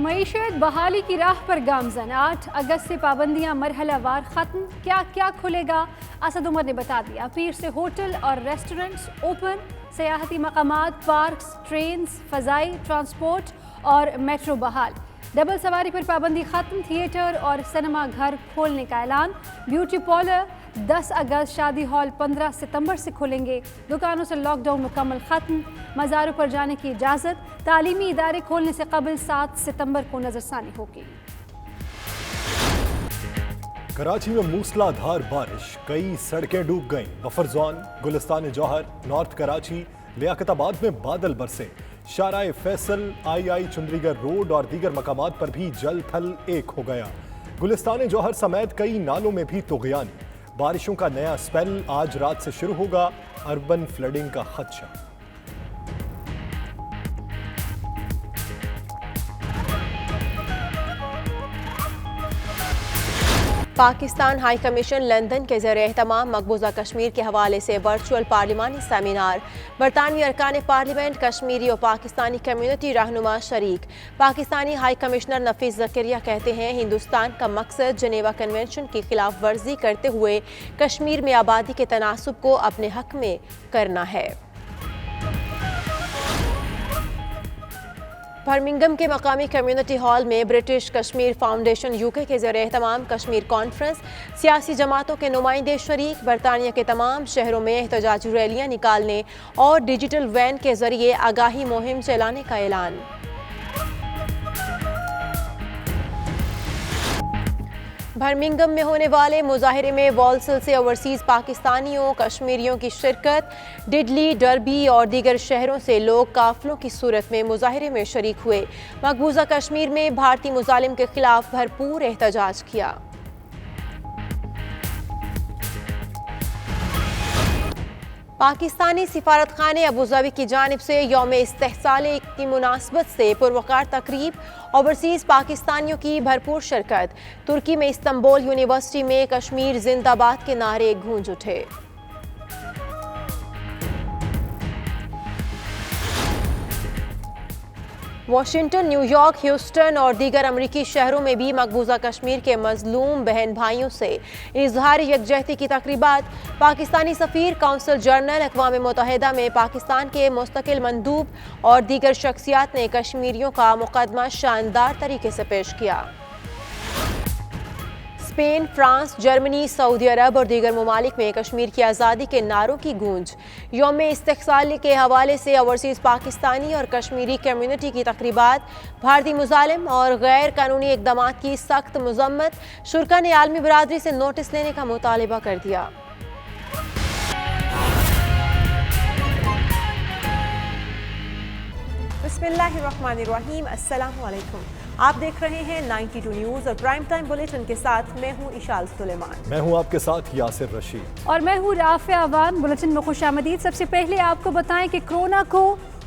معیشت بحالی کی راہ پر گامزن 8 اگست سے پابندیاں مرحلہ وار ختم کیا کیا کھلے گا اسد عمر نے بتا دیا پیر سے ہوٹل اور ریسٹورنٹس اوپن سیاحتی مقامات پارکس ٹرینز فضائی ٹرانسپورٹ اور میٹرو بحال ڈبل سواری پر پابندی ختم تھیٹر اور سنیما گھر کھولنے کا اعلان بیوٹی پارلر 10 اگست شادی ہال 15 ستمبر سے کھلیں گے دکانوں سے لاک ڈاؤن مکمل ختم مزاروں پر جانے کی اجازت تعلیمی ادارے کھولنے سے قبل 7 ستمبر کو نظر ثانی ہوگی کراچی میں موسلا دھار بارش کئی سڑکیں ڈوب گئیں بفر زون گلستان جوہر نارتھ کراچی لیاقت آباد میں بادل برسے شارع فیصل آئی چندری گڑھ روڈ اور دیگر مقامات پر بھی جل تھل ایک ہو گیا گلستان جوہر سمیت کئی نالوں میں بھی طغیان بارشوں کا نیا سپیل آج رات سے شروع ہوگا اربن فلڈنگ کا خدشہ پاکستان ہائی کمیشن لندن کے زیر اہتمام مقبوضہ کشمیر کے حوالے سے ورچوئل پارلیمانی سیمینار برطانوی ارکان پارلیمنٹ کشمیری اور پاکستانی کمیونٹی رہنما شریک پاکستانی ہائی کمشنر نفیس زکریا کہتے ہیں ہندوستان کا مقصد جنیوا کنونشن کی خلاف ورزی کرتے ہوئے کشمیر میں آبادی کے تناسب کو اپنے حق میں کرنا ہے برمنگھم کے مقامی کمیونٹی ہال میں برٹش کشمیر فاؤنڈیشن UK کے زیر اہتمام کشمیر کانفرنس سیاسی جماعتوں کے نمائندے شریک برطانیہ کے تمام شہروں میں احتجاجی ریلیاں نکالنے اور ڈیجیٹل وین کے ذریعے آگاہی مہم چلانے کا اعلان برمنگھم میں ہونے والے مظاہرے میں والسل سے اوورسیز پاکستانیوں کشمیریوں کی شرکت ڈڈلی ڈربی اور دیگر شہروں سے لوگ قافلوں کی صورت میں مظاہرے میں شریک ہوئے مقبوضہ کشمیر میں بھارتی مظالم کے خلاف بھرپور احتجاج کیا پاکستانی سفارت خانے ابوظہبی کی جانب سے یوم استحصال کی مناسبت سے پروقار تقریب اوورسیز پاکستانیوں کی بھرپور شرکت ترکی میں استنبول یونیورسٹی میں کشمیر زندہ باد کے نعرے گونج اٹھے واشنگٹن نیو یارک ہیوسٹن اور دیگر امریکی شہروں میں بھی مقبوضہ کشمیر کے مظلوم بہن بھائیوں سے اظہار یکجہتی کی تقریبات پاکستانی سفیر کونسل جنرل اقوام متحدہ میں پاکستان کے مستقل مندوب اور دیگر شخصیات نے کشمیریوں کا مقدمہ شاندار طریقے سے پیش کیا اسپین فرانس جرمنی سعودی عرب اور دیگر ممالک میں کشمیر کی آزادی کے نعروں کی گونج یوم استحصال کے حوالے سے اوورسیز پاکستانی اور کشمیری کمیونٹی کی تقریبات بھارتی مظالم اور غیر قانونی اقدامات کی سخت مذمت شرکا نے عالمی برادری سے نوٹس لینے کا مطالبہ کر دیا بسم اللہ الرحمن الرحیم السلام علیکم آپ دیکھ رہے ہیں 92 نیوز اور پرائم ٹائم بلیٹن کے ساتھ میں ہوں اشال سلیمان میں ہوں آپ کے ساتھ یاسر رشید اور میں ہوں رافع عوان بلیٹن میں خوش آمدید سب سے پہلے آپ کو بتائیں کہ کورونا کو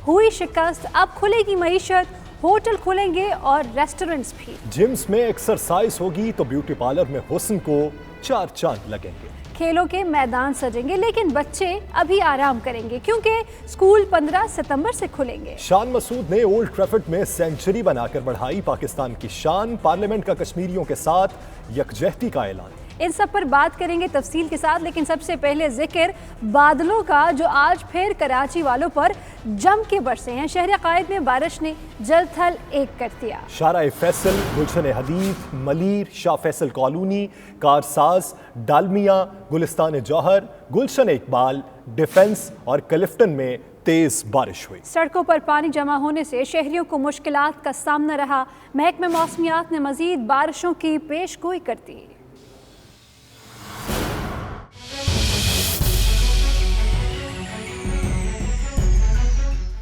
ہوئی شکست اب کھلے گی معیشت ہوٹل کھلیں گے اور ریسٹورنٹس بھی جمز میں ایکسرسائز ہوگی تو بیوٹی پارلر میں حسن کو 4 چاند لگیں گے کھیلوں کے میدان سجیں گے لیکن بچے ابھی آرام کریں گے کیونکہ اسکول 15 ستمبر سے کھلیں گے شان مسعود نے اولڈ ٹریفرڈ میں سینچری بنا کر بڑھائی پاکستان کی شان پارلیمنٹ کا کشمیریوں کے ساتھ یکجہتی کا اعلان ان سب پر بات کریں گے تفصیل کے ساتھ لیکن سب سے پہلے ذکر بادلوں کا جو آج پھر کراچی والوں پر جم کے برسے ہیں شہر قائد میں بارش نے جل تھل ایک کر دیا شارع فیصل گلشن حدید ملیر شاہ فیصل کالونی کارساز ڈالمیا گلستان جوہر گلشن اقبال ڈیفنس اور کلفٹن میں تیز بارش ہوئی سڑکوں پر پانی جمع ہونے سے شہریوں کو مشکلات کا سامنا رہا محکمہ موسمیات نے مزید بارشوں کی پیش گوئی کر دی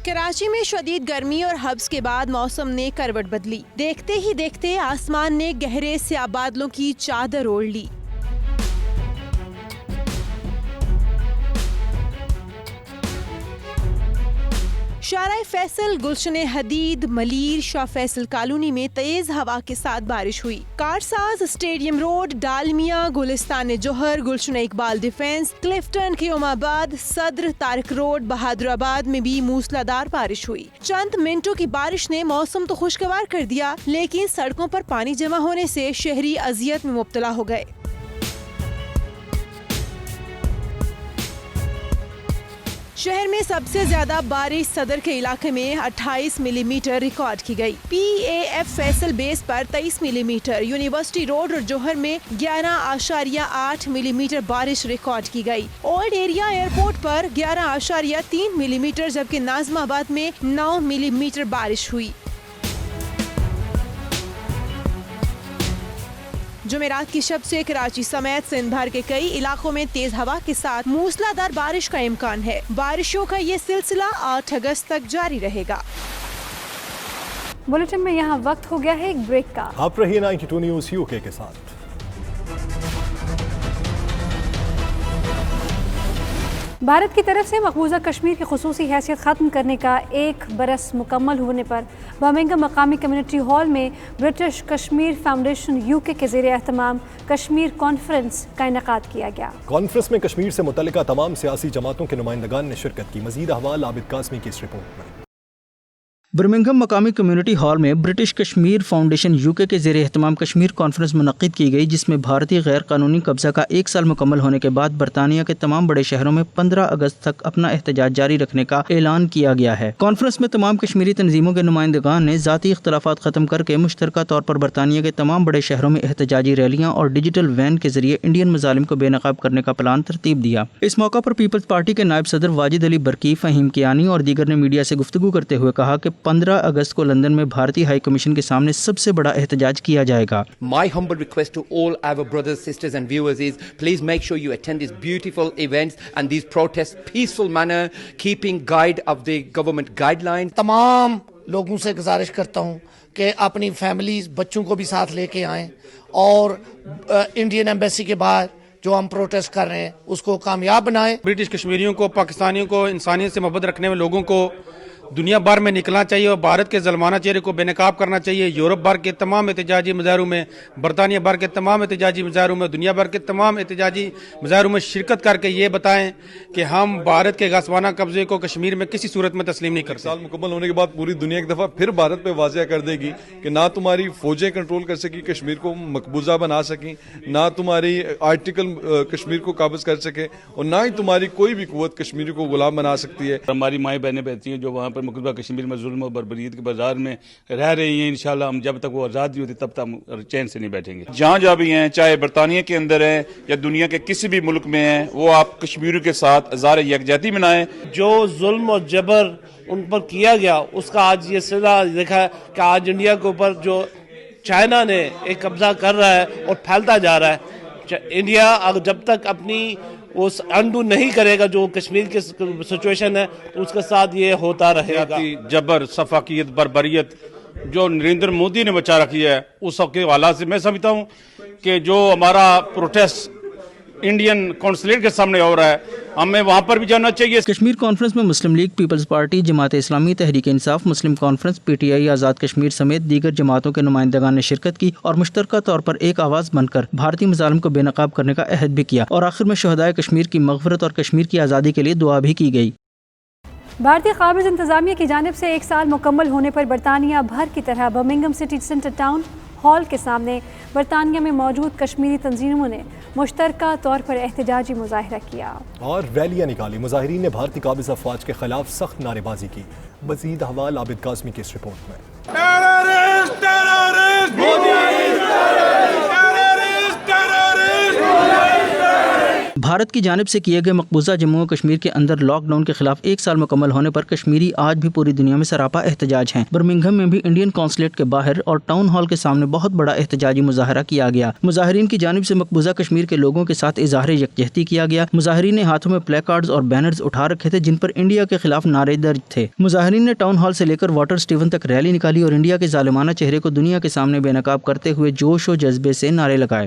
کراچی میں شدید گرمی اور حبس کے بعد موسم نے کروٹ بدلی دیکھتے ہی دیکھتے آسمان نے گہرے سیاہ بادلوں کی چادر اوڑھ لی شارع فیصل، گلشن حدید، ملیر، شاہ فیصل کالونی میں تیز ہوا کے ساتھ بارش ہوئی۔ کارساز، اسٹیڈیم روڈ، ڈالمیا، گلستان جوہر، گلشن اقبال ڈیفینس، کلفٹن، قیوم آباد، صدر، طارق روڈ، بہادر آباد میں بھی موسلادھار بارش ہوئی۔ چند منٹوں کی بارش نے موسم تو خوشگوار کر دیا، لیکن سڑکوں پر پانی جمع ہونے سے شہری اذیت میں مبتلا ہو گئے۔ شہر میں سب سے زیادہ بارش صدر کے علاقے میں 28 ملی میٹر ریکارڈ کی گئی۔ پی اے ایف فیصل بیس پر 23 ملی میٹر، یونیورسٹی روڈ اور جوہر میں 11.8 ملی میٹر بارش ریکارڈ کی گئی۔ اولڈ ایریا ایئرپورٹ پر 11.3 ملی میٹر جبکہ ناظم آباد میں 9 ملی میٹر بارش ہوئی۔ جمعرات کی شب سے کراچی سمیت سندھ بھر کے کئی علاقوں میں تیز ہوا کے ساتھ موسلادھار بارش کا امکان ہے۔ بارشوں کا یہ سلسلہ 8 اگست تک جاری رہے گا۔ بلیٹن میں یہاں وقت ہو گیا ہے ایک بریک کا۔ آپ رہیے 92 نیوز UK کے ساتھ۔ بھارت کی طرف سے مقبوضہ کشمیر کی خصوصی حیثیت ختم کرنے کا 1 برس مکمل ہونے پر برمنگھم مقامی کمیونٹی ہال میں برٹش کشمیر فاؤنڈیشن UK کے زیر اہتمام کشمیر کانفرنس کا انعقاد کیا گیا۔ کانفرنس میں کشمیر سے متعلقہ تمام سیاسی جماعتوں کے نمائندگان نے شرکت کی۔ مزید احوال عابد قاسمی کی اس رپورٹ میں۔ برمنگھم مقامی کمیونٹی ہال میں برٹش کشمیر فاؤنڈیشن UK کے زیر اہتمام کشمیر کانفرنس منعقد کی گئی، جس میں بھارتی غیر قانونی قبضہ کا 1 سال مکمل ہونے کے بعد برطانیہ کے تمام بڑے شہروں میں 15 اگست تک اپنا احتجاج جاری رکھنے کا اعلان کیا گیا ہے۔ کانفرنس میں تمام کشمیری تنظیموں کے نمائندگان نے ذاتی اختلافات ختم کر کے مشترکہ طور پر برطانیہ کے تمام بڑے شہروں میں احتجاجی ریلیاں اور ڈیجیٹل وین کے ذریعے انڈین مظالم کو بے نقاب کرنے کا پلان ترتیب دیا۔ اس موقع پر پیپلز پارٹی کے نائب صدر واجد علی برقی، فہیم کیانی اور دیگر نے میڈیا سے گفتگو کرتے ہوئے کہا کہ 15 اگست کو لندن میں بھارتی ہائی کمیشن کے سامنے سب سے بڑا احتجاج کیا جائے گا۔ My humble request to all our brothers, sisters and viewers is please make sure you attend these beautiful events and these protests peaceful manner, keeping guide of the government guidelines. تمام لوگوں سے گزارش کرتا ہوں کہ اپنی فیملیز، بچوں کو بھی ساتھ لے کے آئیں اور انڈین ایمبیسی کے باہر جو ہم پروٹیسٹ کر رہے ہیں اس کو کامیاب بنائیں۔ برٹش کشمیریوں کو، پاکستانیوں کو، انسانیت سے محبت رکھنے والے لوگوں کو دنیا بھر میں نکلنا چاہیے اور بھارت کے ظلمانہ چہرے کو بے نقاب کرنا چاہیے۔ یورپ بھر کے تمام احتجاجی مظاہروں میں، برطانیہ بھر کے تمام احتجاجی مظاہروں میں، دنیا بھر کے تمام احتجاجی مظاہروں میں شرکت کر کے یہ بتائیں کہ ہم بھارت کے غصبانہ قبضے کو کشمیر میں کسی صورت میں تسلیم نہیں کرتے۔ سال مکمل ہونے کے بعد پوری دنیا ایک دفعہ پھر بھارت پہ واضح کر دے گی کہ نہ تمہاری فوجیں کنٹرول کر سکی کشمیر کو مقبوضہ بنا سکیں، نہ تمہاری آرٹیکل کشمیر کو قابض کر سکے، اور نہ ہی تمہاری کوئی بھی قوت کشمیر کو غلام بنا سکتی ہے۔ ہماری مائیں بہنیں بہتی ہیں جو وہاں پر مقبوضہ کشمیر میں ظلم و بربریت کے بازار میں رہ رہی ہیں، انشاءاللہ ہم جب تک وہ آزاد نہیں ہوتی تب تک ہم چین سے نہیں بیٹھیں گے۔ جہاں جہاں بھی ہیں، چاہے برطانیہ کے اندر ہیں یا دنیا کے کسی بھی ملک میں ہیں، وہ آپ کشمیریوں کے ساتھ اظہار یکجہتی منائیں۔ جو ظلم اور جبر ان پر کیا گیا اس کا آج یہ سلسلہ دیکھا کہ آج انڈیا کے اوپر جو چائنا نے ایک قبضہ کر رہا ہے اور پھیلتا جا رہا ہے۔ انڈیا جب تک اپنی وہ انڈو نہیں کرے گا جو کشمیر کی سچویشن ہے اس کے ساتھ یہ ہوتا رہے گا۔ جبر، سفاکیت، بربریت جو نریندر مودی نے بچا رکھی ہے، اس کے حالات سے میں سمجھتا ہوں کہ جو ہمارا پروٹیسٹ انڈین کونسلیٹ کے سامنے ہو رہا ہے ہمیں وہاں پر بھی جانا چاہیے۔ کشمیر کانفرنس میں مسلم league, Peoples party, Jamaat Islami, Tehreek Insaf, مسلم کانفرنس، PTI، آزاد کشمیر سمیت دیگر جماعتوں کے نمائندگان نے شرکت کی اور مشترکہ طور پر ایک آواز بن کر بھارتی مظالم کو بے نقاب کرنے کا عہد بھی کیا، اور آخر میں شہدائے کشمیر کی مغفرت اور کشمیر کی آزادی کے لیے دعا بھی کی گئی۔ بھارتی قابض انتظامیہ کی جانب سے 1 سال مکمل ہونے پر برطانیہ بھر کی طرح Birmingham city centre town hall کے سامنے برطانیہ میں موجود کشمیری تنظیموں نے مشترکہ طور پر احتجاجی مظاہرہ کیا اور ریلیاں نکالی۔ مظاہرین نے بھارتی قابض افواج کے خلاف سخت نعرے بازی کی۔ مزید احوال عابد قاسمی کی اس رپورٹ میں۔ بھارت کی جانب سے کیے گئے مقبوضہ جموں و کشمیر کے اندر لاک ڈاؤن کے خلاف 1 سال مکمل ہونے پر کشمیری آج بھی پوری دنیا میں سراپا احتجاج ہیں۔ برمنگھم میں بھی انڈین کونسلیٹ کے باہر اور ٹاؤن ہال کے سامنے بہت بڑا احتجاجی مظاہرہ کیا گیا۔ مظاہرین کی جانب سے مقبوضہ کشمیر کے لوگوں کے ساتھ اظہار یکجہتی کیا گیا۔ مظاہرین نے ہاتھوں میں پلے کارڈز اور بینرز اٹھا رکھے تھے جن پر انڈیا کے خلاف نعرے درج تھے۔ مظاہرین نے ٹاؤن ہال سے لے کر واٹر سٹیون تک ریلی نکالی اور انڈیا کے ظالمانہ چہرے کو دنیا کے سامنے بے نقاب کرتے ہوئے جوش و جذبے سے نعرے لگائے۔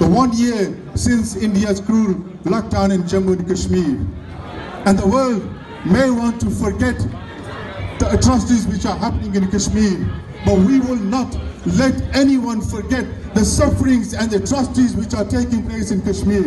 The 1 year since India's cruel lockdown in Jammu and Kashmir, and the world may want to forget the atrocities which are happening in Kashmir, but we will not let anyone forget the sufferings and the atrocities which are taking place in Kashmir.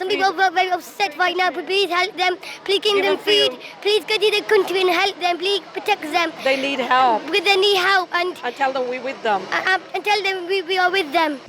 Some people are very upset right now, but please help them, please give them food, please go to the country and help them, please protect them. They need help. They need help and tell them we're with them. And tell them we are with them.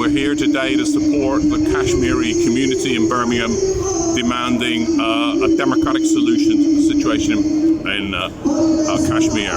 We're here today to support the Kashmiri community in Birmingham, demanding a democratic solution to the situation in Kashmir.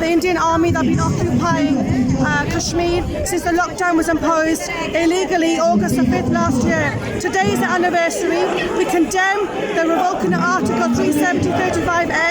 The Indian army that have been occupying Kashmir since the lockdown was imposed illegally August the 5th last year. Today is the anniversary. We condemn the revoking of Article 370-35A.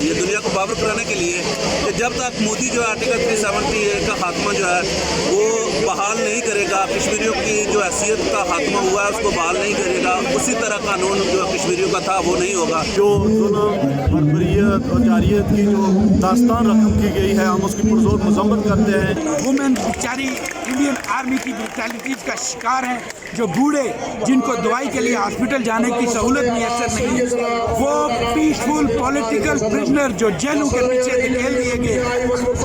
یہ دنیا کو باور کرانے کے لیے کہ جب تک مودی جو ہے آرٹیکل 370 کا خاتمہ جو ہے وہ بحال نہیں کرے گا, کشمیریوں کی جو حیثیت کا خاتمہ ہوا ہے اس کو بحال نہیں کرے گا, اسی طرح قانون جو کشمیریوں کا تھا وہ نہیں ہوگا. جو ظلم بربریت اور جاریت کی جو داستان رقم کی گئی ہے ہم اس کی پرزور مذمت کرتے ہیں. وومن بیچاری انڈین آرمی کی بروٹیلٹیز کا شکار ہیں, جو بوڑھے جن کو دوائی کے لیے ہاسپٹل جانے کی سہولت میسر نہیں ہے, وہ پیسفل پولیٹیکل پرزنر جو جیلوں کے پیچھے دھکیل دیے گئے,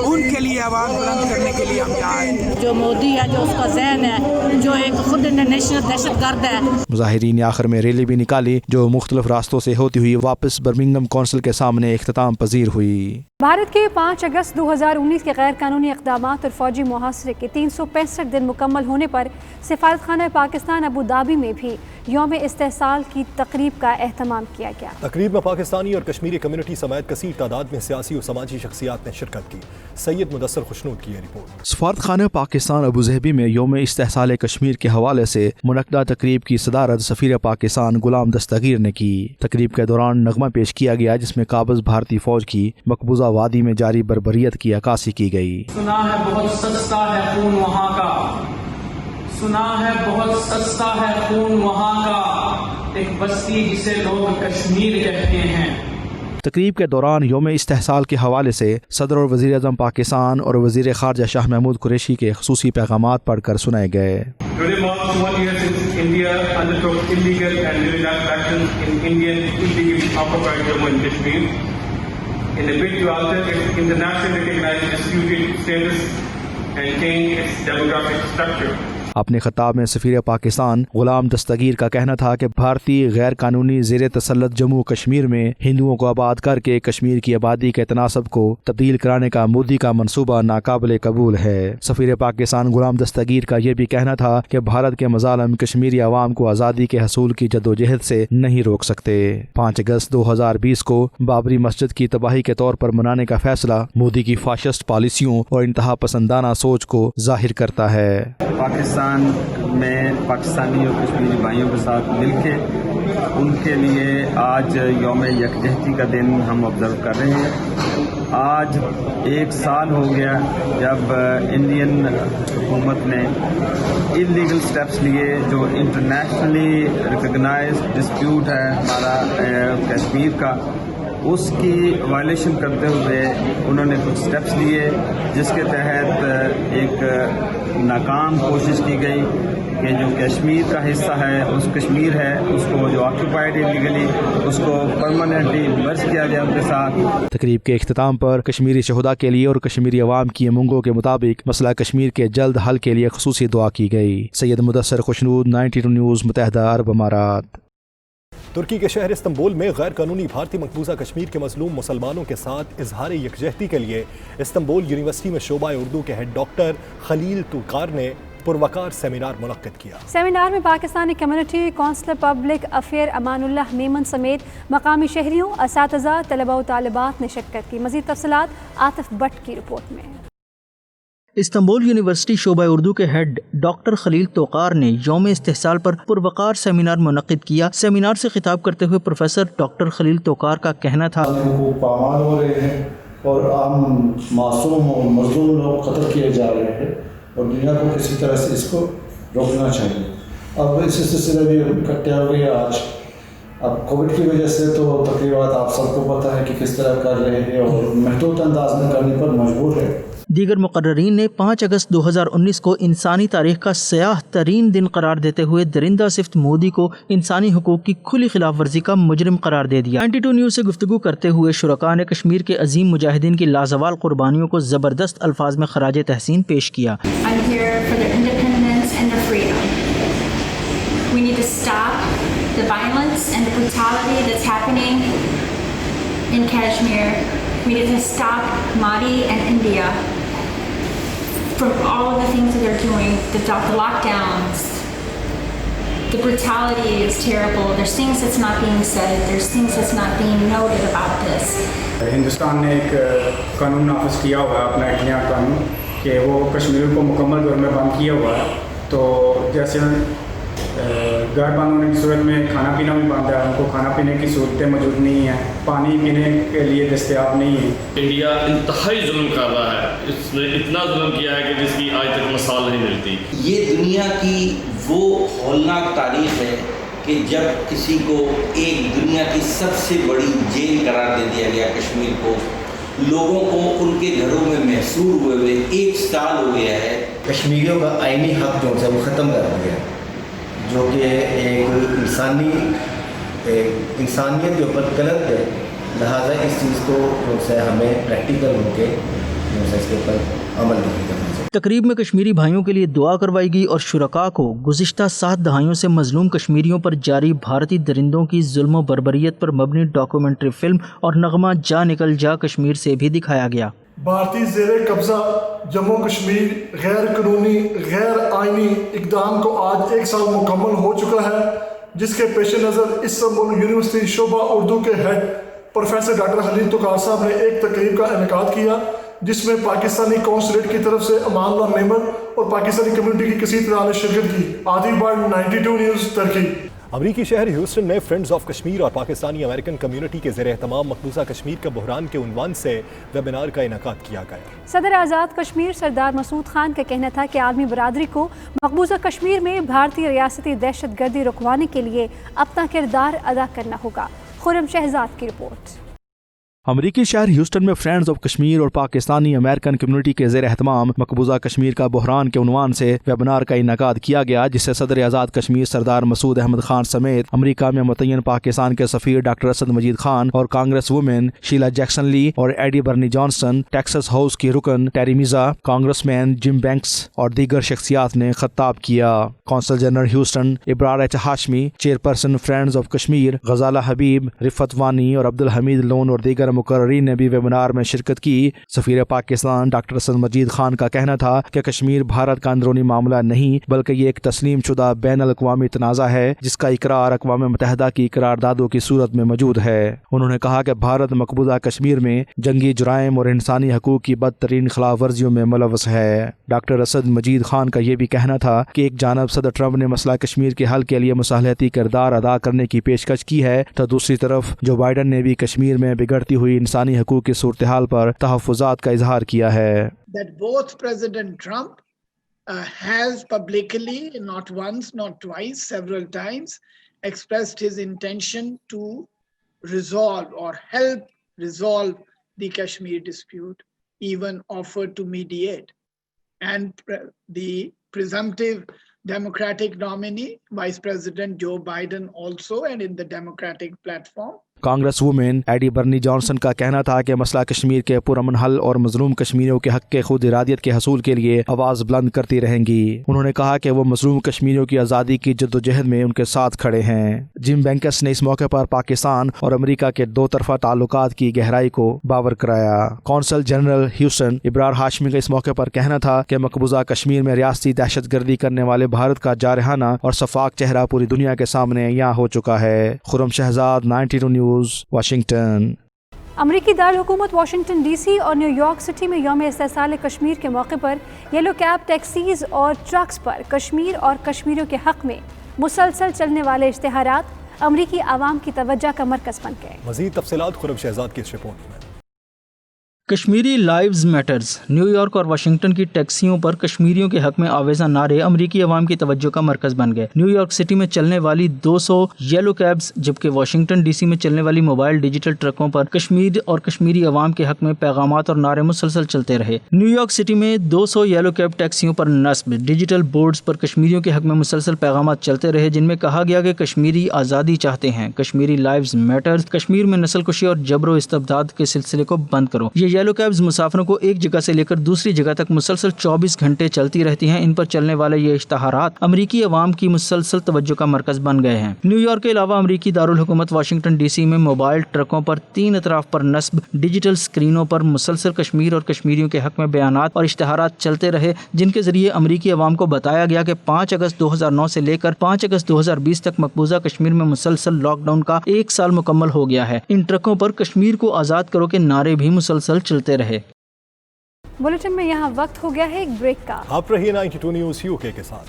ان کے لیے آواز بلند کرنے کے لیے ہم یہاں آئے. جو مودی ہے, جو اس کا ذہن ہے, جو ایک خود انٹرنیشنل دہشت گرد ہے. مظاہرین نے آخر میں ریلی بھی نکالی جو مختلف راستوں سے ہوتی ہوئی واپس برمنگھم کونسل کے سامنے اختتام پذیر ہوئی. بھارت کے 5 اگست 2019 کے غیر قانونی اقدامات اور فوجی محاصرے کے 365 دن مکمل ہونے پر سفارتخانہ پاکستان ابو ظبی میں بھی یوم استحصال کی تقریب کا اہتمام کیا گیا. تقریب میں پاکستانی اور کشمیری کمیونٹی سمیت کثیر تعداد میں سیاسی اور سماجی شخصیات نے شرکت کی. سید مدثر خوشنود کی یہ رپورٹ. سفارتخانہ پاکستان ابو ظبی میں یوم استحصال کشمیر کے حوالے سے منعقدہ تقریب کی صدارت سفیر پاکستان غلام دستگیر نے کی. تقریب کے دوران نغمہ پیش کیا گیا جس میں قابض بھارتی فوج کی مقبوضہ وادی میں جاری بربریت کی عکاسی کی گئی. سنا ہے بہت سستا ہے خون وہاں کا, سنا ہے بہت سستا ہے خون وہاں کا, ایک بستی جسے لوگ کشمیر کہتے ہیں. تقریب کے دوران یوم استحصال کے حوالے سے صدر اور وزیر اعظم پاکستان اور وزیر خارجہ شاہ محمود قریشی کے خصوصی پیغامات پڑھ کر سنائے گئے. In a bid to alter its internationally recognized disputed status and change its demographic structure. اپنے خطاب میں سفیر پاکستان غلام دستگیر کا کہنا تھا کہ بھارتی غیر قانونی زیر تسلط جموں کشمیر میں ہندوؤں کو آباد کر کے کشمیر کی آبادی کے تناسب کو تبدیل کرانے کا مودی کا منصوبہ ناقابل قبول ہے. سفیر پاکستان غلام دستگیر کا یہ بھی کہنا تھا کہ بھارت کے مظالم کشمیری عوام کو آزادی کے حصول کی جدوجہد سے نہیں روک سکتے. 5 اگست 2020 کو بابری مسجد کی تباہی کے طور پر منانے کا فیصلہ مودی کی فاشسٹ پالیسیوں اور انتہا پسندانہ سوچ کو ظاہر کرتا ہے. پاکستان میں پاکستانی اور کشمیری بھائیوں کے ساتھ مل کے ان کے لیے آج یوم یکجہتی کا دن ہم آبزرو کر رہے ہیں. آج 1 سال ہو گیا جب انڈین حکومت نے انلیگل سٹیپس لیے جو انٹرنیشنلی ریکگنائزڈ ڈسپیوٹ ہے ہمارا کشمیر کا, اس کی وائلیشن کرتے ہوئے انہوں نے کچھ سٹیپس لیے جس کے تحت ایک ناکام کوشش کی گئی کہ جو کشمیر کا حصہ ہے اس کشمیر ہے اس کو جو آکوپائڈ انلیگلی اس کو پرماننٹلی مرج کیا گیا ان کے ساتھ. تقریب کے اختتام پر کشمیری شہداء کے لیے اور کشمیری عوام کی امنگوں کے مطابق مسئلہ کشمیر کے جلد حل کے لیے خصوصی دعا کی گئی. سید مدثر خوشنود 92 نیوز متحدہ عرب امارات. ترکی کے شہر استنبول میں غیر قانونی بھارتی مقبوضہ کشمیر کے مظلوم مسلمانوں کے ساتھ اظہار یکجہتی کے لیے استنبول یونیورسٹی میں شعبہ اردو کے ہیڈ ڈاکٹر خلیل توقار نے پروقار سیمینار منعقد کیا. سیمینار میں Pakistani community councillor public affair Amanullah Memon سمیت مقامی شہریوں, اساتذہ, طلباء و طالبات نے شرکت کی. مزید تفصیلات عاطف بٹ کی رپورٹ میں. استنبول یونیورسٹی شعبہ اردو کے ہیڈ ڈاکٹر خلیل توقار نے یوم استحصال پر پروقار سیمینار منعقد کیا. سیمینار سے خطاب کرتے ہوئے پروفیسر ڈاکٹر خلیل توقار کا کہنا تھا پامال ہو رہے ہیں اور عام معصوم اور مظلوم لوگ قتل کیے جا رہے ہیں اور دنیا کو کسی طرح سے اس کو روکنا چاہیے. اب اس سلسلے میں اکٹھے ہو گئی آج. اب کووڈ کی وجہ سے تو تقریبات آپ سب کو پتہ ہے کہ کس طرح کر رہے ہیں اور محدود انداز میں کرنے پر مجبور ہے. دیگر مقررین نے 5 اگست 2019 کو انسانی تاریخ کا سیاہ ترین دن قرار دیتے ہوئے درندہ صفت مودی کو انسانی حقوق کی کھلی خلاف ورزی کا مجرم قرار دے دیا. 92 نیوز سے گفتگو کرتے ہوئے شرکاء نے کشمیر کے عظیم مجاہدین کی لازوال قربانیوں کو زبردست الفاظ میں خراج تحسین پیش کیا. We need to stop Modi and India from all of the things that they're doing, the lockdowns, the brutality is terrible. There's things that's not being said. There's things that's not being noted about this. Hindustan نے ایک قانون نافذ کیا ہوا ہے, اپنا ایک نیا قانون, کہ وہ کشمیر کو مکمل طور میں بند کیا ہوا ہے. تو جیسے غیر بند ہونے کی صورت میں کھانا پینا بھی بند ہے، ان کو کھانا پینے کی صورتیں موجود نہیں ہیں، پانی پینے کے لیے دستیاب نہیں ہے۔ انڈیا انتہائی ظلم کر رہا ہے، اس نے اتنا ظلم کیا ہے کہ جس کی آج تک مثال نہیں ملتی۔ یہ دنیا کی وہ ہولناک تاریخ ہے کہ جب کسی کو ایک دنیا کی سب سے بڑی جیل قرار دے دیا گیا کشمیر کو، لوگوں کو ان کے گھروں میں محصور ہوئے 1 سال ہو گیا ہے۔ کشمیریوں کا آئینی حق جو ہے وہ ختم کر دیا، جو کہ ایک انسانیت کے اوپر غلط ہے، لہٰذا اس چیز کو جو ہے ہمیں پریکٹیکل ہو کے جو ہے اس کے اوپر عمل نہیں کرنا چاہیے۔ تقریب میں کشمیری بھائیوں کے لیے دعا کروائی گئی اور شرکاء کو گزشتہ 7 دہائیوں سے مظلوم کشمیریوں پر جاری بھارتی درندوں کی ظلم و بربریت پر مبنی ڈاکومنٹری فلم اور نغمہ جا نکل جا کشمیر سے بھی دکھایا گیا۔ بھارتی زیر قبضہ جموں کشمیر غیر قانونی غیر آئینی اقدام کو آج 1 سال مکمل ہو چکا ہے، جس کے پیش نظر استنبول یونیورسٹی شعبہ اردو کے ہیڈ پروفیسر ڈاکٹر خلیل توقار صاحب نے ایک تقریب کا انعقاد کیا، جس میں پاکستانی قونصلیٹ کی طرف سے امان اللہ میمن اور پاکستانی کمیونٹی کی کثیر تعداد نے شرکت کی۔ عادل بار 92 نیوز ترکی۔ امریکی شہر ہیوسٹن میں فرینڈز آف کشمیر اور پاکستانی امریکن کمیونٹی کے زیر اہتمام مقبوضہ کشمیر کا بحران کے عنوان سے ویبینار کا انعقاد کیا گیا۔ صدر آزاد کشمیر سردار مسعود خان کا کہنا تھا کہ عالمی برادری کو مقبوضہ کشمیر میں بھارتی ریاستی دہشت گردی رکوانے کے لیے اپنا کردار ادا کرنا ہوگا۔ خرم شہزاد کی رپورٹ۔ امریکی شہر ہیوسٹن میں فرینڈز آف کشمیر اور پاکستانی امریکن کمیونٹی کے زیر اہتمام مقبوضہ کشمیر کا بحران کے عنوان سے ویبینار کا انعقاد کیا گیا، جس سے صدر آزاد کشمیر سردار مسعود احمد خان سمیت امریکہ میں متعین پاکستان کے سفیر ڈاکٹر اسد مجید خان اور کانگریس وومن شیلا جیکسن لی اور ایڈی برنی جانسن، ٹیکسس ہاؤس کی رکن Terry Meza, congressman Jim Banks اور دیگر شخصیات نے خطاب کیا۔ Consul general Houston Abrar H Hashmi, chairperson Friends of Kashmir Ghazala Habib, Rafat Wani اور عبدالحمید لون اور دیگر مقررین نے بھی ویبینار میں شرکت کی۔ سفیر پاکستان ڈاکٹر اسد مجید خان کا کہنا تھا کہ کشمیر بھارت کا اندرونی معاملہ نہیں بلکہ یہ ایک تسلیم شدہ بین الاقوامی تنازع ہے جس کا اقرار اقوام متحدہ کی قراردادوں کی صورت میں موجود ہے۔ انہوں نے کہا کہ بھارت مقبوضہ کشمیر میں جنگی جرائم اور انسانی حقوق کی بدترین خلاف ورزیوں میں ملوث ہے۔ ڈاکٹر اسد مجید خان کا یہ بھی کہنا تھا کہ ایک جانب صدر ٹرمپ نے مسئلہ کشمیر کے حل کے لیے مصالحتی کردار ادا کرنے کی پیشکش کی ہے تو دوسری طرف جو بائیڈن نے بھی کشمیر میں بگڑتی ہوئی انسانی حقوق کی صورتحال پر تحفظات کا اظہار کیا ہے۔ That both President Trump has publicly, not once, not twice, several times expressed his intention to resolve or help resolve the Kashmir dispute, even offered to mediate. And the presumptive Democratic nominee, Vice President Joe Biden also, and in the Democratic platform, congresswoman Eddie Bernie Johnson کا کہنا تھا کہ مسئلہ کشمیر کے پرامن حل اور مظلوم کشمیریوں کے حق کے خود ارادیت کے حصول کے لیے آواز بلند کرتی رہیں گی۔ انہوں نے کہا کہ وہ مظلوم کشمیریوں کی آزادی کی جدوجہد میں ان کے ساتھ کھڑے ہیں۔ جم بینکس نے اس موقع پر پاکستان اور امریکہ کے 2 طرفہ تعلقات کی گہرائی کو باور کرایا۔ کونسل جنرل ہیوسٹن ابرار ہاشمی کا اس موقع پر کہنا تھا کہ مقبوضہ کشمیر میں ریاستی دہشت گردی کرنے والے بھارت کا جارحانہ اور شفاف چہرہ پوری دنیا کے سامنے یہاں ہو چکا ہے۔ خرم شہزاد 92 نیوز واشنگٹن۔ امریکی دارالحکومت واشنگٹن ڈی سی اور نیو یارک سٹی میں یوم استحصال کشمیر کے موقع پر یلو کیب ٹیکسیز اور ٹرکس پر کشمیر اور کشمیریوں کے حق میں مسلسل چلنے والے اشتہارات امریکی عوام کی توجہ کا مرکز بن گئے۔ مزید تفصیلات خرم شہزاد کی اس رپورٹ میں۔ Kashmiri lives matters. New York اور واشنگٹن کی ٹیکسیوں پر کشمیریوں کے حق میں آویزاں نعرے امریکی عوام کی توجہ کا مرکز بن گئے۔ نیو یارک سٹی میں چلنے والی 200 یلو کیبز جبکہ واشنگٹن ڈی سی میں چلنے والی موبائل ڈیجیٹل ٹرکوں پر کشمیر اور کشمیری عوام کے حق میں پیغامات اور نعرے مسلسل چلتے رہے۔ نیو یارک سٹی میں 200 یلو کیب ٹیکسیوں پر نصب ڈیجیٹل بورڈز پر کشمیریوں کے حق میں مسلسل پیغامات چلتے رہے جن میں کہا گیا کہ کشمیری آزادی چاہتے ہیں، کشمیری لائیوز میٹرز، کشمیر میں نسل کشی اور جبر و استبداد کے سلسلے کو بند کرو۔ یہ یلو کیبز مسافروں کو ایک جگہ سے لے کر دوسری جگہ تک مسلسل 24 گھنٹے چلتی رہتی ہیں۔ ان پر چلنے والے یہ اشتہارات امریکی عوام کی مسلسل توجہ کا مرکز بن گئے ہیں۔ نیو یارک کے علاوہ امریکی دارالحکومت واشنگٹن ڈی سی میں موبائل ٹرکوں پر 3 اطراف پر نصب ڈیجیٹل سکرینوں پر مسلسل کشمیر اور کشمیریوں کے حق میں بیانات اور اشتہارات چلتے رہے جن کے ذریعے امریکی عوام کو بتایا گیا کہ 5 اگست 2009 سے لے کر 5 اگست 2020 تک مقبوضہ کشمیر میں مسلسل لاک ڈاؤن کا 1 سال مکمل ہو گیا ہے۔ ان ٹرکوں پر کشمیر کو آزاد کرو کے نعرے بھی مسلسل چلتے رہے۔ بلیٹن میں یہاں وقت ہو گیا ہے ایک بریک کا۔ آپ رہیے 92 نیوز UK کے ساتھ۔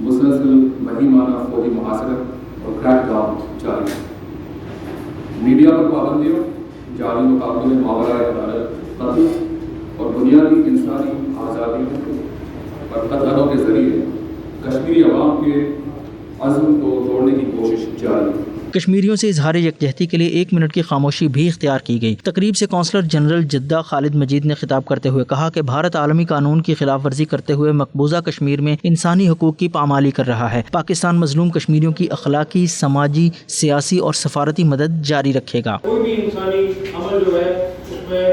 مسلسل مہیمانہ فوجی محاصرت اور کریک ڈاؤن جاری ہے. میڈیا پر پابندیوں، جاری مقابلوں میں ماورائے عدالت قتل اور بنیادی انسانی آزادیوں پر قتلوں کے ذریعے کشمیری عوام کے عزم کو توڑنے کی کوشش جاری ہے. کشمیریوں سے اظہار یکجہتی کے لیے 1 منٹ کی خاموشی بھی اختیار کی گئی. تقریب سے کونسلر جنرل جدہ خالد مجید نے خطاب کرتے ہوئے کہا کہ بھارت عالمی قانون کی خلاف ورزی کرتے ہوئے مقبوضہ کشمیر میں انسانی حقوق کی پامالی کر رہا ہے. پاکستان مظلوم کشمیریوں کی اخلاقی، سماجی، سیاسی اور سفارتی مدد جاری رکھے گا. کوئی بھی انسانی عمل جو ہے اس میں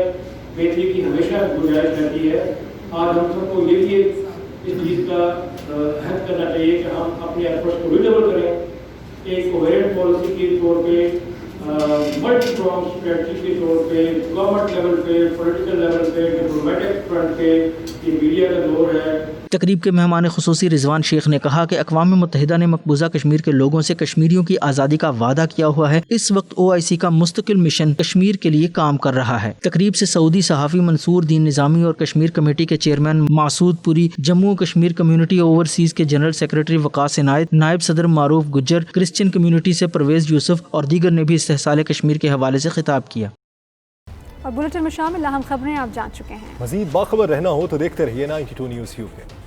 بہتری کی ہمیشہ گنجائش رہتی ہے. آج ہم سب کو یہ بھی اس چیز کا عہد کرنا چاہیے کہ ہم اپنے ایفرٹس کو ریڈبل کریں. ایک کوہیرنٹ پالیسی کے طور پہ، ملٹی پرونگ اسٹریٹجی کے طور پہ، گورنمنٹ لیول پہ، پولیٹیکل لیول پہ، ڈپلومیٹک فرنٹ پہ یہ میڈیا کا دور ہے. تقریب کے مہمان خصوصی رضوان شیخ نے کہا کہ اقوام متحدہ نے مقبوضہ کشمیر کے لوگوں سے کشمیریوں کی آزادی کا وعدہ کیا ہوا ہے. اس وقت OIC کا مستقل مشن کشمیر کے لیے کام کر رہا ہے. تقریب سے سعودی صحافی منصور الدین نظامی اور کشمیر کمیٹی کے چیئرمین مسعود پوری، جموں کشمیر کمیونٹی اوورسیز کے جنرل سیکریٹری وقاص عنایت، نائب صدر معروف گجر، کرسچن کمیونٹی سے پرویز یوسف اور دیگر نے بھی استحصال کشمیر کے حوالے سے خطاب کیا. اور بلیٹن میں شامل اہم خبریں آپ جان چکے ہیں. مزید باخبر رہنا ہو تو دیکھتے رہیے 92 نیوز UK.